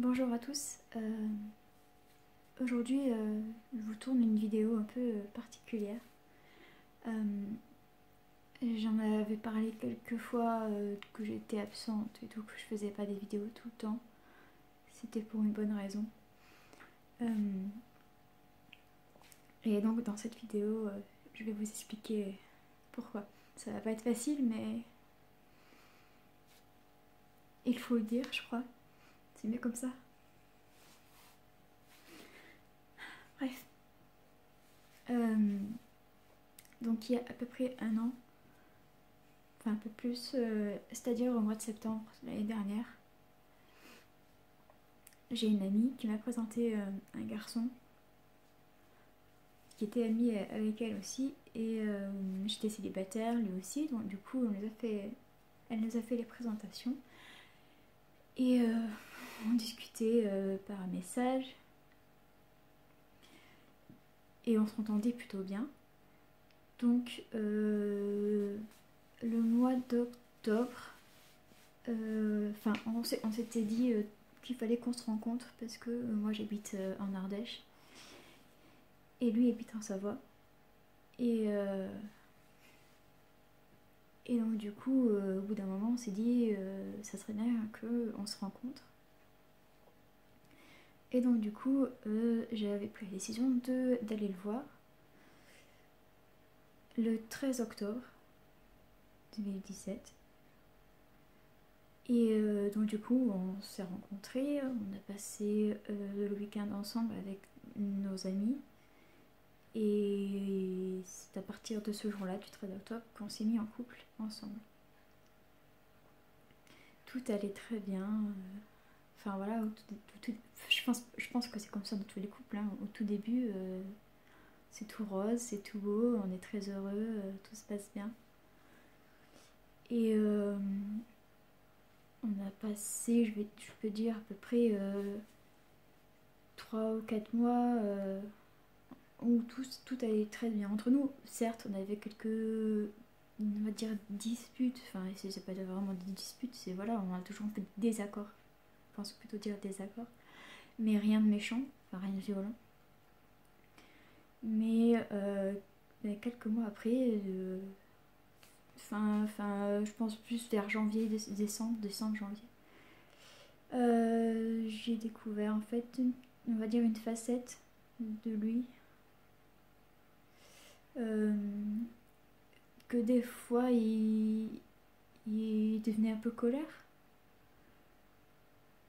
Bonjour à tous, aujourd'hui je vous tourne une vidéo un peu particulière. J'en avais parlé quelques fois que j'étais absente et tout, que je faisais pas des vidéos tout le temps. C'était pour une bonne raison. Et donc dans cette vidéo, je vais vous expliquer pourquoi. Ça va pas être facile, mais il faut le dire, je crois. C'est mieux comme ça. Bref. Donc il y a à peu près un an, enfin un peu plus, c'est-à-dire au mois de septembre l'année dernière, j'ai une amie qui m'a présenté un garçon qui était ami avec elle aussi, et j'étais célibataire, lui aussi, donc du coup elle nous a fait les présentations, et on discutait par message, et on s'entendait plutôt bien. Donc le mois d'octobre, enfin on s'était dit qu'il fallait qu'on se rencontre parce que moi j'habite en Ardèche et lui habite en Savoie, et donc du coup au bout d'un moment on s'est dit ça serait bien qu'on se rencontre, et donc du coup j'avais pris la décision d'aller le voir le 13 octobre 2017. Et donc du coup on s'est rencontrés, on a passé le week-end ensemble avec nos amis, et c'est à partir de ce jour-là, du 13 octobre, qu'on s'est mis en couple ensemble. Tout allait très bien, enfin voilà, je pense que c'est comme ça dans tous les couples, hein. Au tout début c'est tout rose, c'est tout beau, on est très heureux, tout se passe bien. Et on a passé, je peux dire, à peu près 3 ou 4 mois où tout allait très bien. Entre nous, certes, on avait quelques, on va dire, disputes. Enfin, c'est pas vraiment des disputes, c'est voilà, on a toujours fait des désaccords. Je pense plutôt dire désaccords. Mais rien de méchant, enfin rien de violent. Mais quelques mois après, je pense plus vers janvier, décembre, janvier, j'ai découvert en fait, on va dire, une facette de lui, que des fois il devenait un peu colère.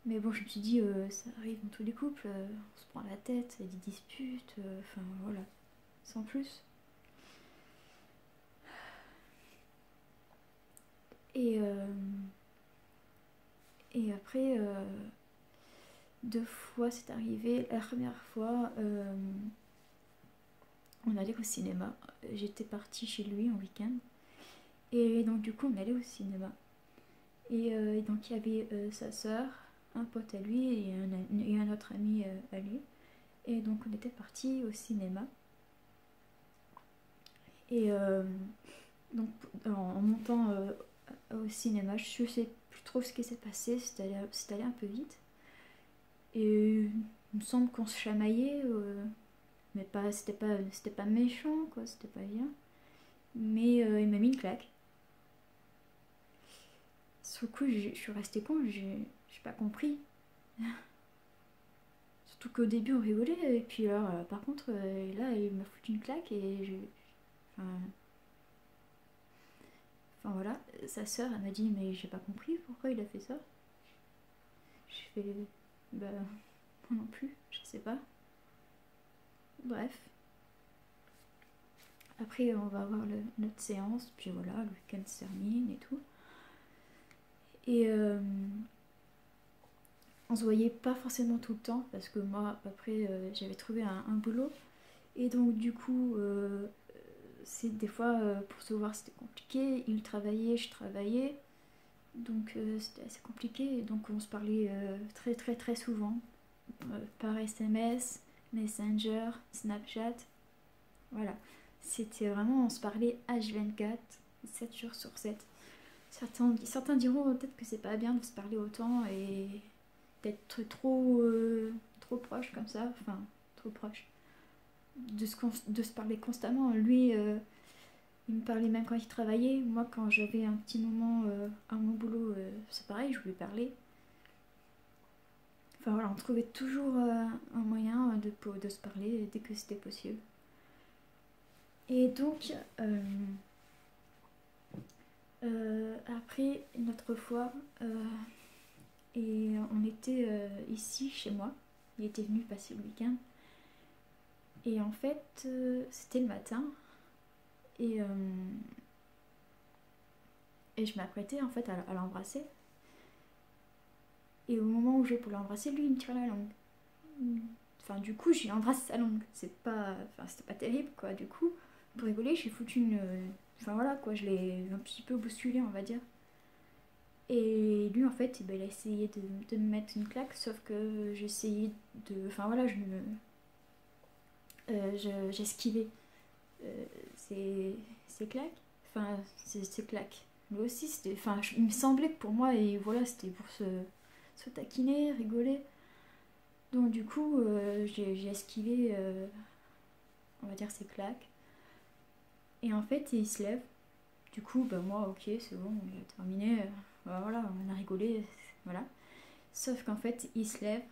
Mais bon, je me suis dit, ça arrive dans tous les couples, on se prend la tête, il y a des disputes, enfin voilà, sans plus. Et, et après, 2 fois c'est arrivé. La première fois, on allait au cinéma. J'étais partie chez lui en week-end. Et donc du coup, on allait au cinéma. Et donc il y avait sa sœur, un pote à lui et un autre ami à lui. Et donc on était partis au cinéma. Et donc en montant au cinéma, je sais plus trop ce qui s'est passé, c'est allé un peu vite. Et il me semble qu'on se chamaillait, mais c'était pas méchant, quoi, c'était pas bien. Mais il m'a mis une claque. Sur le coup, je suis restée con, j'ai pas compris. Surtout qu'au début on rigolait, et puis alors, par contre, là, il m'a foutu une claque et enfin, voilà, sa sœur, elle m'a dit, mais j'ai pas compris pourquoi il a fait ça. Je fais, bah, moi non plus, je sais pas. Bref. Après, on va avoir notre séance, puis voilà, le week-end se termine et tout. Et on se voyait pas forcément tout le temps, parce que moi, après, j'avais trouvé un boulot. Et donc, du coup, c'est des fois, pour se voir, c'était compliqué. Il travaillait, je travaillais. Donc, c'était assez compliqué. Et donc, on se parlait très, très, très souvent. Par SMS, Messenger, Snapchat. Voilà. C'était vraiment, on se parlait H24, 7 jours sur 7. Certains diront peut-être que c'est pas bien de se parler autant, et d'être trop proche comme ça, enfin trop proche, de se parler constamment. Lui, il me parlait même quand il travaillait. Moi, quand j'avais un petit moment à mon boulot, c'est pareil, je lui parlais. Enfin voilà, on trouvait toujours un moyen de se parler dès que c'était possible. Et donc, après, une autre fois, et on était ici, chez moi. Il était venu passer le week-end. Et en fait, c'était le matin. Et, euh, et je m'apprêtais en fait à l'embrasser. Et au moment où je vais pour l'embrasser, lui, il me tire la langue. Enfin, du coup, j'ai embrassé sa langue. C'était pas terrible, quoi. Du coup, pour rigoler, j'ai foutu une... Enfin, voilà, quoi. Je l'ai un petit peu bousculé, on va dire. Et lui, en fait, eh ben, il a essayé de me mettre une claque, sauf que j'ai essayé de... Enfin, voilà, j'esquivais ces claques. Enfin, ces claques. Lui aussi, c'était... Enfin, il me semblait que pour moi, et voilà, c'était pour se taquiner, rigoler. Donc du coup, j'ai esquivé, on va dire, ses claques. Et en fait, il se lève. Du coup, bah moi, ok, c'est bon, on a terminé. Bah, voilà, on a rigolé, voilà. Sauf qu'en fait, il se lève,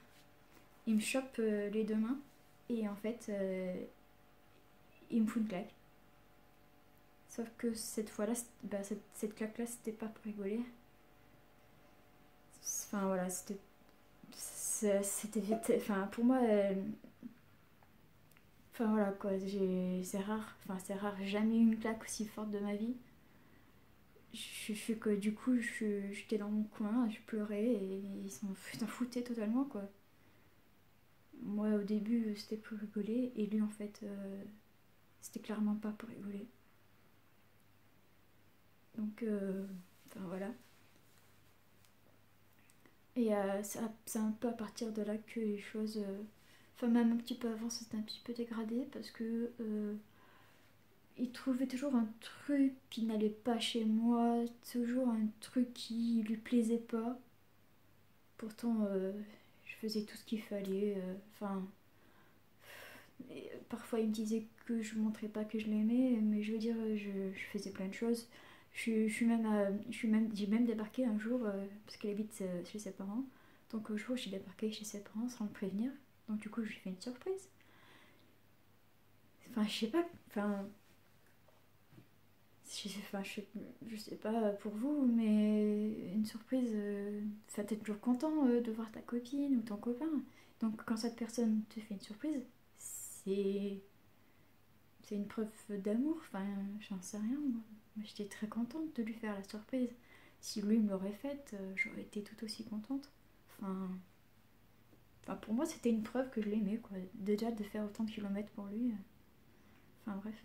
il me chope les deux mains. Et en fait, il me fout une claque. Sauf que cette fois-là, bah, cette claque-là, c'était pas pour rigoler. Enfin voilà, c'était vite. Enfin, pour moi... Enfin voilà quoi, c'est rare, j'ai jamais eu une claque aussi forte de ma vie. Que du coup, j'étais dans mon coin, je pleurais et s'en foutaient totalement quoi. Moi au début c'était pour rigoler et lui en fait c'était clairement pas pour rigoler. Donc enfin voilà. Et c'est un peu à partir de là que les choses... Enfin même un petit peu avant c'était un petit peu dégradé parce que il trouvait toujours un truc qui n'allait pas chez moi, toujours un truc qui lui plaisait pas. Pourtant, je faisais tout ce qu'il fallait. Enfin, parfois il me disait que je montrais pas que je l'aimais, mais je veux dire, je faisais plein de choses. J'ai même débarqué un jour, parce qu'elle habite chez ses parents. Donc, un jour, j'ai débarqué chez ses parents sans le prévenir. Donc, du coup, je lui ai fait une surprise. Enfin, je sais pas. Enfin, enfin, je sais pas pour vous, mais une surprise, enfin, t'es toujours content de voir ta copine ou ton copain. Donc quand cette personne te fait une surprise, c'est c'est une preuve d'amour. Enfin, j'en sais rien. Moi, j'étais très contente de lui faire la surprise. Si lui me l'aurait faite, j'aurais été tout aussi contente. Enfin, pour moi, c'était une preuve que je l'aimais, quoi. Déjà de faire autant de kilomètres pour lui. Enfin bref.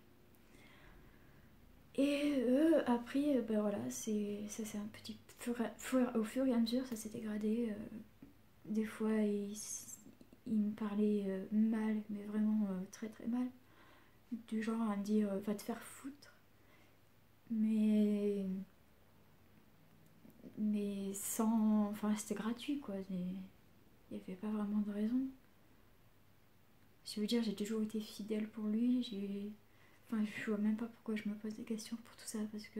Et après, ben voilà, ça c'est un petit au fur et à mesure, ça s'est dégradé. Des fois, il me parlait mal, mais vraiment très très mal. Du genre à me dire va te faire foutre. Mais, mais sans. Enfin, c'était gratuit quoi. Il n'y avait pas vraiment de raison. Je veux dire, j'ai toujours été fidèle pour lui. Enfin, je vois même pas pourquoi je me pose des questions pour tout ça parce que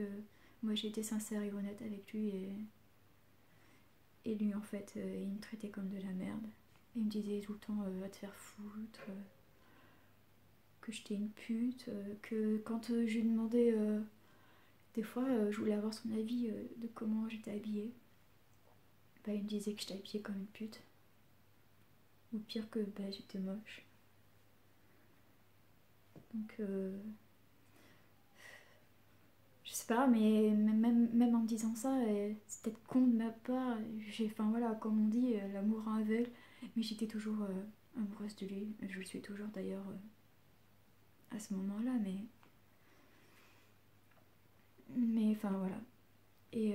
moi j'ai été sincère et honnête avec lui et lui en fait il me traitait comme de la merde. Il me disait tout le temps va te faire foutre, que j'étais une pute, que quand je lui demandais des fois je voulais avoir son avis de comment j'étais habillée, bah, il me disait que j'étais habillée comme une pute. Ou pire que bah, j'étais moche. Donc je sais pas, mais même en me disant ça, c'est peut-être con de ma part. Enfin voilà, comme on dit, l'amour rend aveugle. Mais j'étais toujours amoureuse de lui. Je le suis toujours d'ailleurs à ce moment-là, mais enfin voilà. Et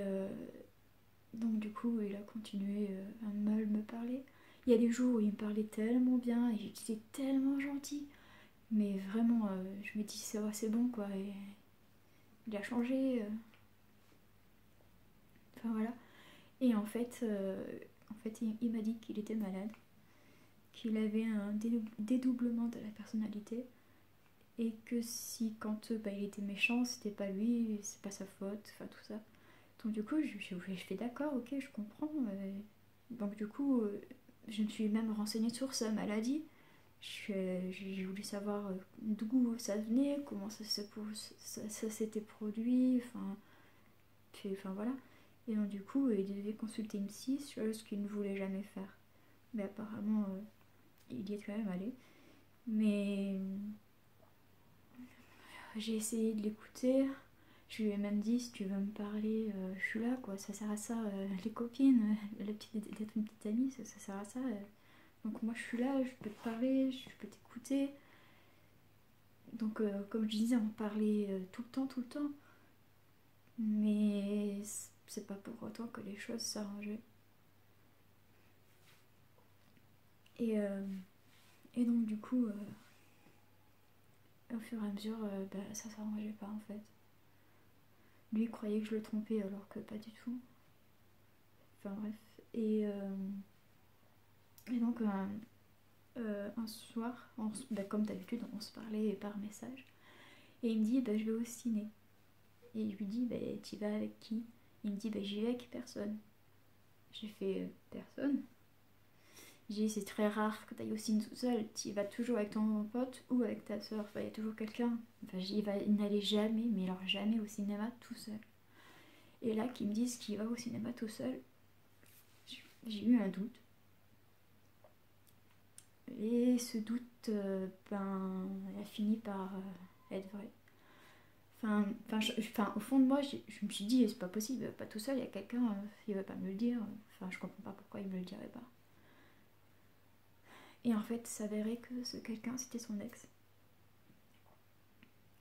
donc du coup, il a continué à mal me parler. Il y a des jours où il me parlait tellement bien et j'étais tellement gentil. Mais vraiment, je me dis, ça va, c'est bon quoi. Et il a changé. Enfin voilà. Et en fait, En fait, il m'a dit qu'il était malade, qu'il avait un dédoublement de la personnalité, et que si quand il était méchant, c'était pas lui, c'est pas sa faute, enfin tout ça. Donc du coup, je fais d'accord, ok, je comprends. Donc du coup, je me suis même renseignée sur sa maladie. J'ai voulu savoir d'où ça venait, comment ça s'était produit, enfin voilà. Et donc du coup, il devait consulter une psy, chose qu'il ne voulait jamais faire. Mais apparemment, il y est quand même allé. Mais j'ai essayé de l'écouter. Je lui ai même dit, si tu veux me parler, je suis là, quoi. Ça sert à ça, les copines, d'être une petite amie, ça sert à ça. Donc moi, je suis là, je peux te parler, je peux t'écouter. Donc, comme je disais, on parlait tout le temps, tout le temps. Mais c'est pas pour autant que les choses s'arrangeaient. Et, euh, et donc, du coup, au fur et à mesure, ça s'arrangeait pas en fait. Lui, il croyait que je le trompais alors que pas du tout. Enfin bref. Et donc, un soir, comme d'habitude, on se parlait par message. Et il me dit, je vais au ciné. Et je lui dis, tu vas avec qui? Il me dit, j'y vais avec personne. J'ai fait, personne. J'ai dit, c'est très rare que tu ailles au ciné tout seul. Tu vas toujours avec ton pote ou avec ta soeur. Enfin, il y a toujours quelqu'un. Enfin, il n'allait jamais, mais alors jamais au cinéma tout seul. Et là, qu'ils me disent qu'il va au cinéma tout seul, j'ai eu un doute. Et ce doute, a fini par être vrai. Au fond de moi, je me suis dit, c'est pas possible, pas tout seul, il y a quelqu'un, il va pas me le dire. Enfin, je comprends pas pourquoi il me le dirait pas. Et en fait, il s'avérait que ce quelqu'un, c'était son ex.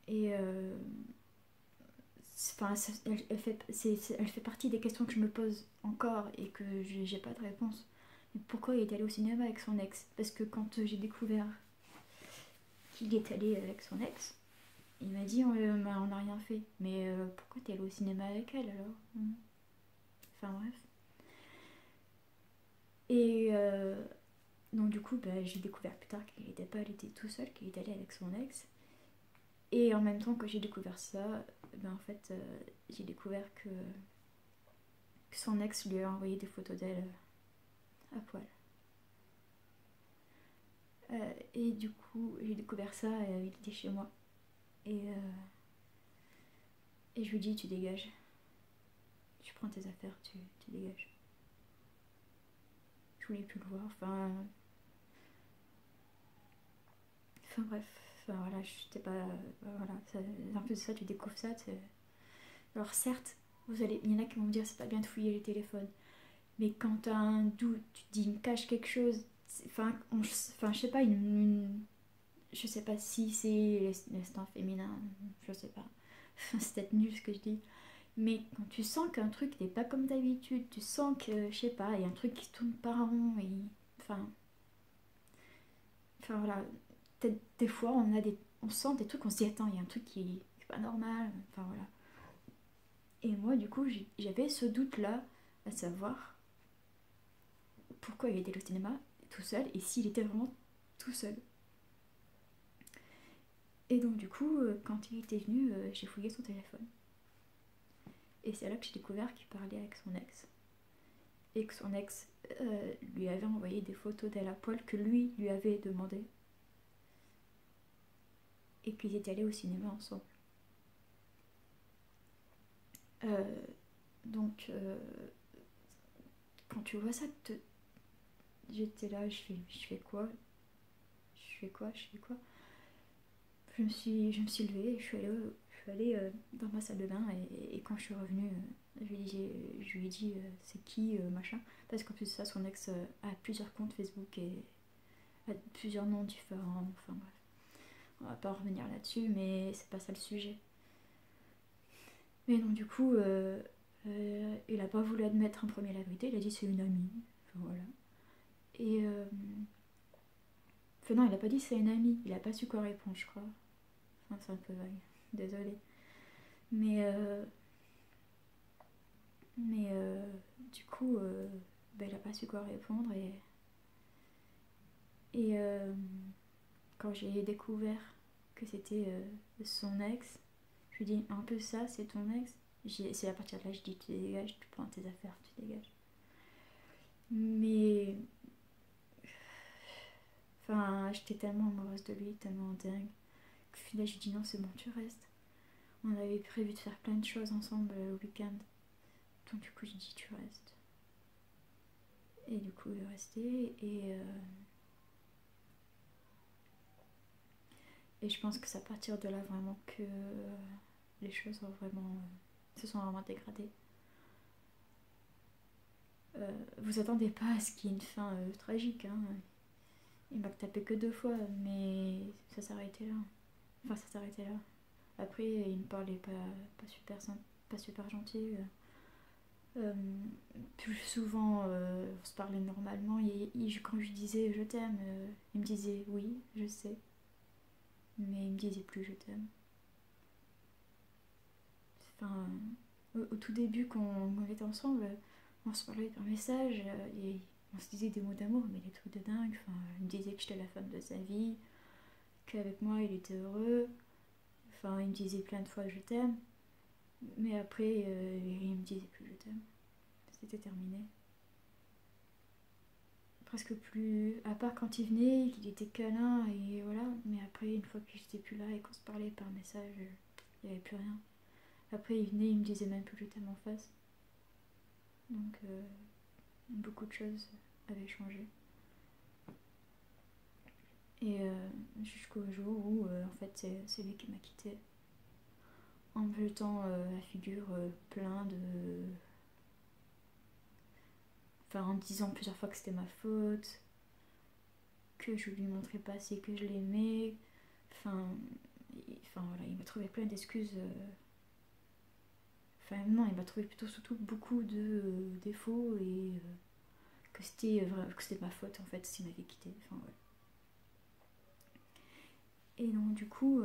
Et elle fait partie des questions que je me pose encore et que j'ai pas de réponse. Mais pourquoi il est allé au cinéma avec son ex? Parce que quand j'ai découvert qu'il est allé avec son ex, il m'a dit on n'a rien fait. Mais pourquoi t'es allé au cinéma avec elle alors? Enfin bref. Et donc du coup, j'ai découvert plus tard qu'il n'était pas allé tout seul, qu'il est allé avec son ex. Et en même temps que j'ai découvert ça, en fait, j'ai découvert que son ex lui a envoyé des photos d'elle à poil. Et du coup, j'ai découvert ça, il était chez moi. Et je lui dis, tu dégages. Tu prends tes affaires, tu dégages. Je voulais plus le voir, enfin bref, voilà, j'étais pas... voilà, en plus de ça, tu découvres ça. Alors certes, il y en a qui vont me dire, c'est pas bien de fouiller les téléphones. Mais quand t'as un doute, tu te dis, il me cache quelque chose. Je sais pas, je sais pas si c'est l'instinct féminin, je sais pas. C'est peut-être nul ce que je dis. Mais quand tu sens qu'un truc n'est pas comme d'habitude, tu sens que, je sais pas, il y a un truc qui tourne pas rond, et. Enfin. Enfin voilà. Peut-être des fois, on sent des trucs, on se dit, attends, il y a un truc qui est pas normal. Enfin voilà. Et moi, du coup, j'avais ce doute-là, à savoir pourquoi il était au cinéma tout seul et s'il était vraiment tout seul. Et donc, du coup, quand il était venu, j'ai fouillé son téléphone. Et c'est là que j'ai découvert qu'il parlait avec son ex. Et que son ex lui avait envoyé des photos d'elle à poil que lui avait demandé. Et qu'ils étaient allés au cinéma ensemble. Euh, donc, quand tu vois ça, j'étais là, je fais quoi? Je fais quoi? Je me suis levée et je suis allée dans ma salle de bain et quand je suis revenue, je lui ai dit c'est qui machin. Parce qu'en plus de ça, son ex a plusieurs comptes Facebook et a plusieurs noms différents. Enfin bref, on va pas en revenir là-dessus, mais c'est pas ça le sujet. Mais donc du coup, il a pas voulu admettre en premier la vérité, il a dit c'est une amie. Enfin, voilà. Et enfin non, il a pas dit c'est une amie, il a pas su quoi répondre, je crois. Enfin, c'est un peu vague, désolée. Mais, euh, mais du coup, ben, il a pas su quoi répondre et quand j'ai découvert que c'était son ex, je lui dis un peu ça, c'est ton ex. C'est à partir de là, je dis tu dégages, tu prends tes affaires, tu dégages. Mais enfin, j'étais tellement amoureuse de lui, tellement dingue, qu'au final j'ai dit non, c'est bon, tu restes. On avait prévu de faire plein de choses ensemble au week-end. Donc du coup j'ai dit tu restes. Et du coup il est resté et je pense que c'est à partir de là vraiment que les choses ont vraiment, se sont vraiment dégradées. Vous attendez pas à ce qu'il y ait une fin tragique. Hein. Il m'a tapé que 2 fois, mais ça s'arrêtait là. Enfin, ça s'arrêtait là. Après, il me parlait pas super gentil. Plus souvent, on se parlait normalement. Quand je lui disais je t'aime, il me disait oui, je sais. Mais il me disait plus je t'aime. Enfin, au tout début, quand on était ensemble, on se parlait par message et on se disait des mots d'amour, mais des trucs de dingue. Enfin, il me disait que j'étais la femme de sa vie, qu'avec moi il était heureux. Enfin, il me disait plein de fois je t'aime. Mais après, il me disait plus je t'aime. C'était terminé. Presque plus. À part quand il venait, qu'il était câlin et voilà. Mais après, une fois que j'étais plus là et qu'on se parlait par message, il n'y avait plus rien. Après, il venait, il me disait même plus je t'aime en face. Donc, beaucoup de choses avaient changé. Et jusqu'au jour où, en fait, c'est lui qui m'a quitté. En me jetant la figure plein de. Enfin, en me disant plusieurs fois que c'était ma faute, que je lui montrais pas assez que je l'aimais. Enfin, voilà, il m'a trouvé plein d'excuses. Enfin, non, il m'a trouvé plutôt surtout beaucoup de défauts et que c'était ma faute en fait s'il m'avait quitté. Enfin, ouais. Et donc, du coup,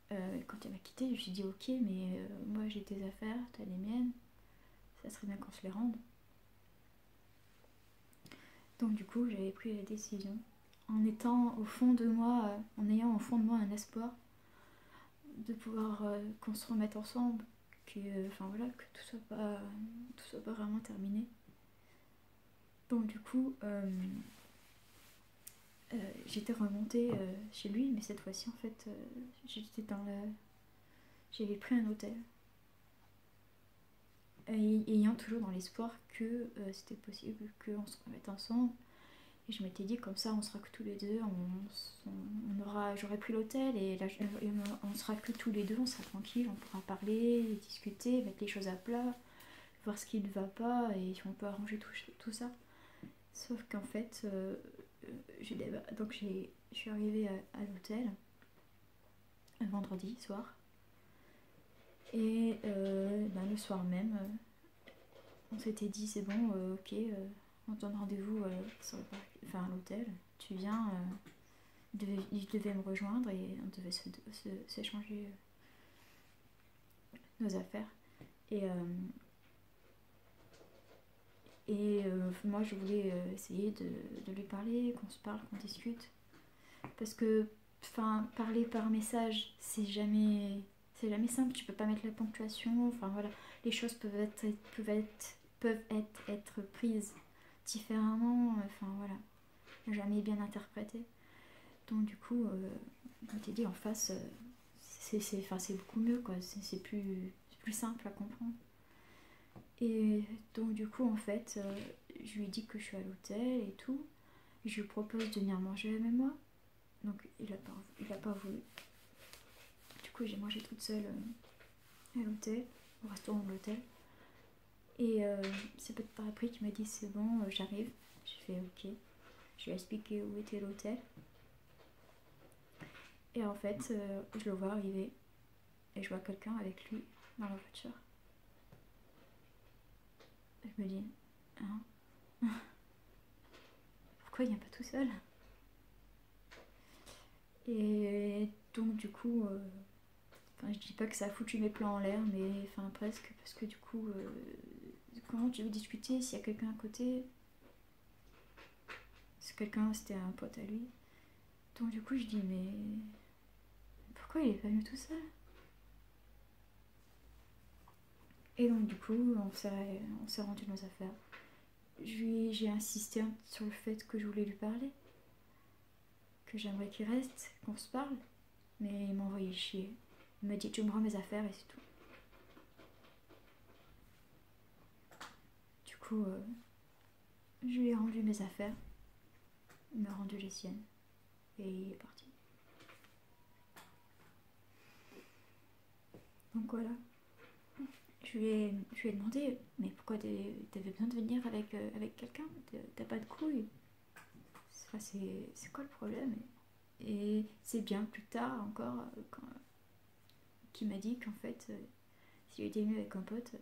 quand il m'a quitté, je me suis dit ok, mais moi j'ai tes affaires, t'as les miennes, ça serait bien qu'on se les rende. Donc, du coup, j'avais pris la décision en étant au fond de moi, en ayant au fond de moi un espoir de pouvoir qu'on se remette ensemble, enfin voilà, que tout soit pas vraiment terminé. Donc du coup, j'étais remontée chez lui, mais cette fois-ci en fait, j'étais j'avais pris un hôtel, ayant toujours dans l'espoir que c'était possible qu'on se remette ensemble. Et je m'étais dit comme ça on sera que tous les deux, j'aurais pris l'hôtel et là on sera que tous les deux, on sera tranquille, on pourra parler, discuter, mettre les choses à plat, voir ce qui ne va pas et si on peut arranger tout ça. Sauf qu'en fait, donc je suis arrivée à l'hôtel un vendredi soir et le soir même, on s'était dit c'est bon, ok, on te donne rendez-vous à l'hôtel, tu viens. Il devait me rejoindre et on devait s'échanger nos affaires. Et, moi, je voulais essayer de lui parler, qu'on se parle, qu'on discute. Parce que, parler par message, c'est jamais simple. Tu peux pas mettre la ponctuation. Enfin, voilà. Les choses peuvent être prises différemment. Enfin, voilà. Jamais bien interprétées. Donc, du coup, je m'étais dit en face, c'est beaucoup mieux, quoi. C'est plus simple à comprendre. Et donc du coup en fait, je lui dis que je suis à l'hôtel et tout. Je lui propose de venir manger avec moi. Donc il a pas voulu. Du coup j'ai mangé toute seule à l'hôtel, au restaurant de l'hôtel. Et c'est peut-être par après qu'il m'a dit c'est bon, j'arrive. J'ai fait ok. Je lui ai expliqué où était l'hôtel. Et en fait, je le vois arriver et je vois quelqu'un avec lui dans la voiture. Je me dis, hein, pourquoi il vient pas tout seul? Et donc du coup, je dis pas que ça a foutu mes plans en l'air, mais presque, parce que du coup, comment tu veux discuter s'il y a quelqu'un à côté? Ce quelqu'un, c'était un pote à lui. Donc du coup, je dis, mais pourquoi il est pas venu tout seul? Et donc du coup, on s'est rendu nos affaires. J'ai insisté sur le fait que je voulais lui parler, que j'aimerais qu'il reste, qu'on se parle. Mais il m'a envoyé chier. Il m'a dit, tu me rends mes affaires et c'est tout. Du coup, je lui ai rendu mes affaires. Il m'a rendu les siennes. Et il est parti. Donc voilà. Je lui ai demandé, mais pourquoi t'avais besoin de venir avec quelqu'un? T'as pas de couilles? C'est quoi le problème? Et c'est bien plus tard encore qu'il m'a dit qu'en fait, s'il était venu avec un pote,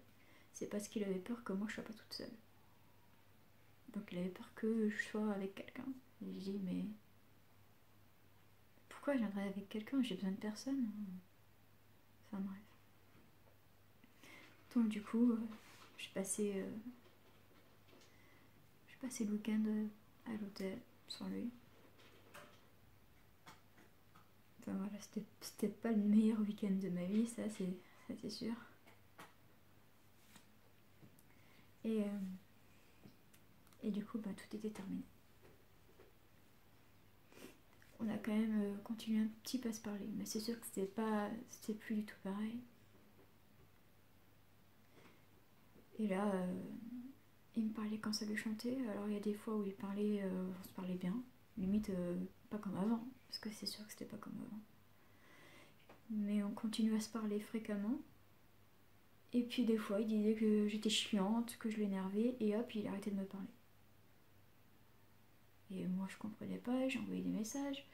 c'est parce qu'il avait peur que moi je sois pas toute seule. Donc il avait peur que je sois avec quelqu'un. Et j'ai dit, mais pourquoi je viendrais avec quelqu'un? J'ai besoin de personne. Enfin bref. Donc du coup, j'ai passé le week-end à l'hôtel sans lui. Enfin voilà, c'était pas le meilleur week-end de ma vie, ça c'est sûr. Et du coup, tout était terminé. On a quand même continué un petit peu à se parler, mais c'est sûr que c'était plus du tout pareil. Et là, il me parlait quand ça lui chantait. Alors il y a des fois où on se parlait bien, limite pas comme avant, parce que c'est sûr que c'était pas comme avant. Mais on continue à se parler fréquemment. Et puis des fois, il disait que j'étais chiante, que je l'énervais, et hop, il arrêtait de me parler. Et moi, je comprenais pas, j'ai envoyé des messages.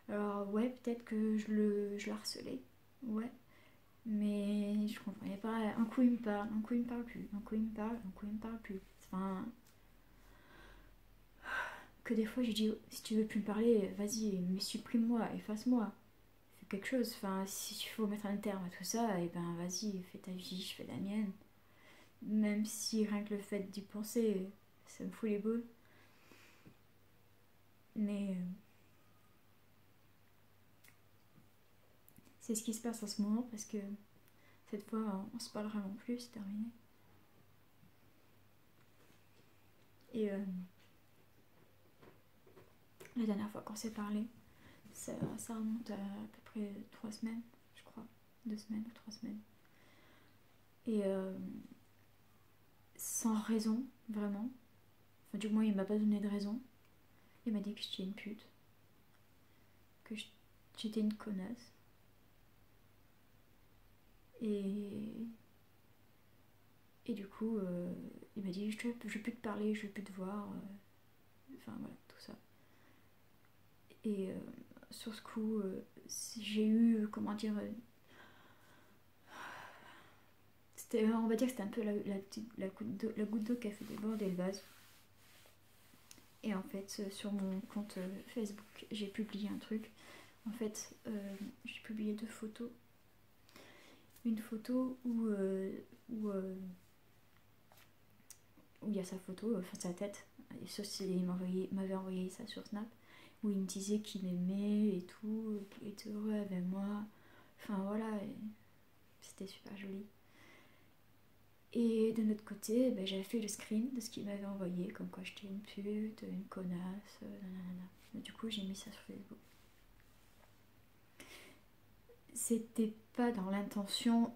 Alors ouais, peut-être que je le harcelais, ouais. Mais je comprenais pas. Un coup, il me parle, un coup, il me parle plus. Un coup, il me parle, un coup, il me parle plus. Enfin, que des fois, j'ai dit, si tu veux plus me parler, vas-y, mais supprime-moi, efface-moi. Fais quelque chose. Enfin, si il faut mettre un terme à tout ça, et ben vas-y, fais ta vie, je fais la mienne. Même si rien que le fait d'y penser, ça me fout les boules. Mais c'est ce qui se passe en ce moment parce que cette fois on se parle vraiment plus, c'est terminé. Et la dernière fois qu'on s'est parlé, ça remonte à peu près 3 semaines, je crois. 2 semaines ou 3 semaines. Et sans raison, vraiment. Enfin, du moins, il m'a pas donné de raison. Il m'a dit que j'étais une pute. Que j'étais une connasse. Et du coup, il m'a dit je veux plus te parler, je veux plus te voir. Enfin voilà, tout ça. Et sur ce coup, j'ai eu, comment dire, on va dire que c'était un peu la goutte d'eau qui a fait déborder le vase. Et en fait, sur mon compte Facebook, j'ai publié un truc. En fait, j'ai publié 2 photos. Une photo où il y a sa photo, enfin sa tête. Et ça, il m'avait envoyé ça sur Snap. Où il me disait qu'il m'aimait et tout, qu'il était heureux avec moi. Enfin voilà, c'était super joli. Et de notre côté, j'avais fait le screen de ce qu'il m'avait envoyé, comme quoi j'étais une pute, une connasse, nanana. Mais du coup, j'ai mis ça sur Facebook. C'était pas dans l'intention.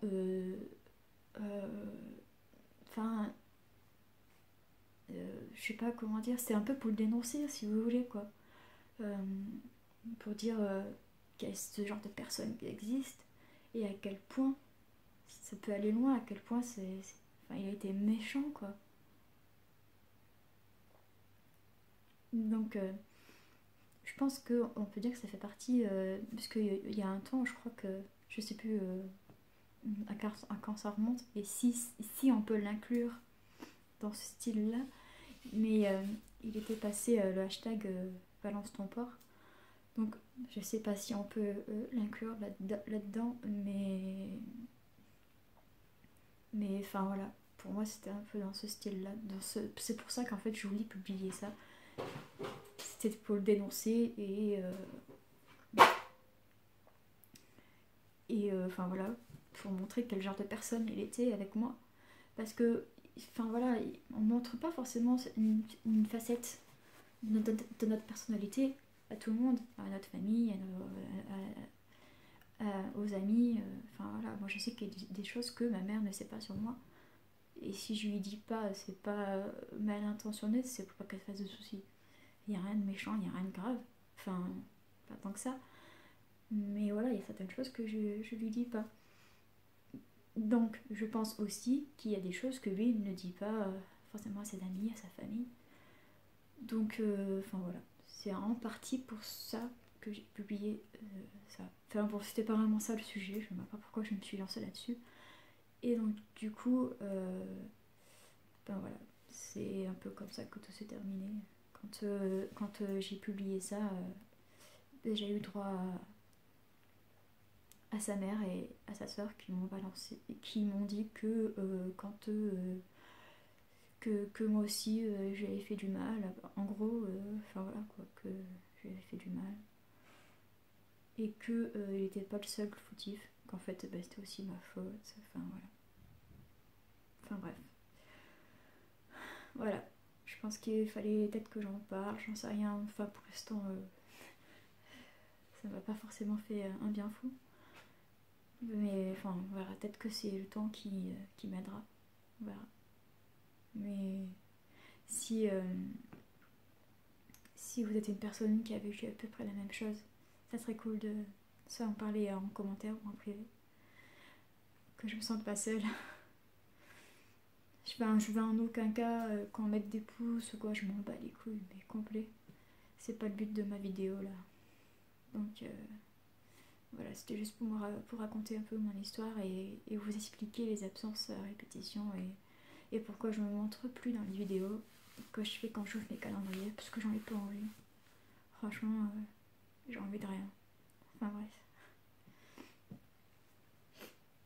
Enfin. Je sais pas comment dire, c'est un peu pour le dénoncer, si vous voulez, quoi. Pour dire qu'il y a ce genre de personnes qui existent et à quel point ça peut aller loin, à quel point enfin, il a été méchant, quoi. Donc, je pense qu'on peut dire que ça fait partie, parce qu'il y a un temps, je crois que, je sais plus à quand ça remonte, et si on peut l'inclure dans ce style-là, mais il était passé le hashtag balance ton porc. Donc je sais pas si on peut l'inclure là-dedans, mais enfin voilà. pour moi c'était un peu dans ce style-là. C'est pour ça qu'en fait je voulais publier ça. C'était pour le dénoncer et enfin voilà, pour montrer quel genre de personne il était avec moi. Parce que, enfin voilà, on montre pas forcément une facette de notre personnalité à tout le monde, à notre famille, aux amis. Enfin voilà, moi je sais qu'il y a des choses que ma mère ne sait pas sur moi. Et si je lui dis pas, c'est pas mal intentionné, c'est pour pas qu'elle fasse de soucis. Il n'y a rien de méchant, il n'y a rien de grave. Enfin, pas tant que ça. Mais voilà, il y a certaines choses que je lui dis pas. Donc, je pense aussi qu'il y a des choses que lui ne dit pas forcément à ses amis, à sa famille. Donc, enfin voilà, c'est en partie pour ça que j'ai publié ça. Enfin bon, c'était pas vraiment ça le sujet, je ne sais pas pourquoi je me suis lancée là-dessus. Et donc, du coup, ben voilà, c'est un peu comme ça que tout s'est terminé. Quand j'ai publié ça, j'ai eu droit à sa mère et à sa soeur qui m'ont balancé, qui m'ont dit que que moi aussi j'avais fait du mal, en gros, enfin voilà quoi, que j'avais fait du mal et que il n'était pas le seul fautif, qu'en fait bah, c'était aussi ma faute, enfin voilà, enfin bref, voilà, je pense qu'il fallait peut-être que j'en parle, j'en sais rien, enfin pour l'instant ça m'a pas forcément fait un bien fou, mais enfin voilà, peut-être que c'est le temps qui m'aidera, on verra, mais si si vous êtes une personne qui a vécu à peu près la même chose, ça serait cool de soit en parler en commentaire ou en privé. Que je me sente pas seule. Je vais en aucun cas qu'on mette des pouces ou quoi, je m'en bats les couilles, mais complet. C'est pas le but de ma vidéo là. Donc voilà, c'était juste pour raconter un peu mon histoire et vous expliquer les absences à répétition et pourquoi je me montre plus dans les vidéos que je fais quand j'ouvre mes calendriers, parce que j'en ai pas envie. Franchement, j'ai envie de rien. Enfin bref.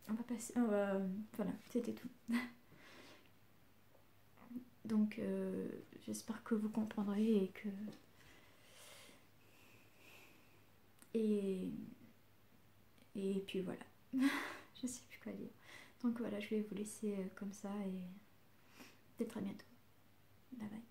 On va passer. Voilà, c'était tout. Donc j'espère que vous comprendrez et que. Et, et puis voilà. Je sais plus quoi dire. Donc voilà, je vais vous laisser comme ça et peut-être à bientôt. Bye bye.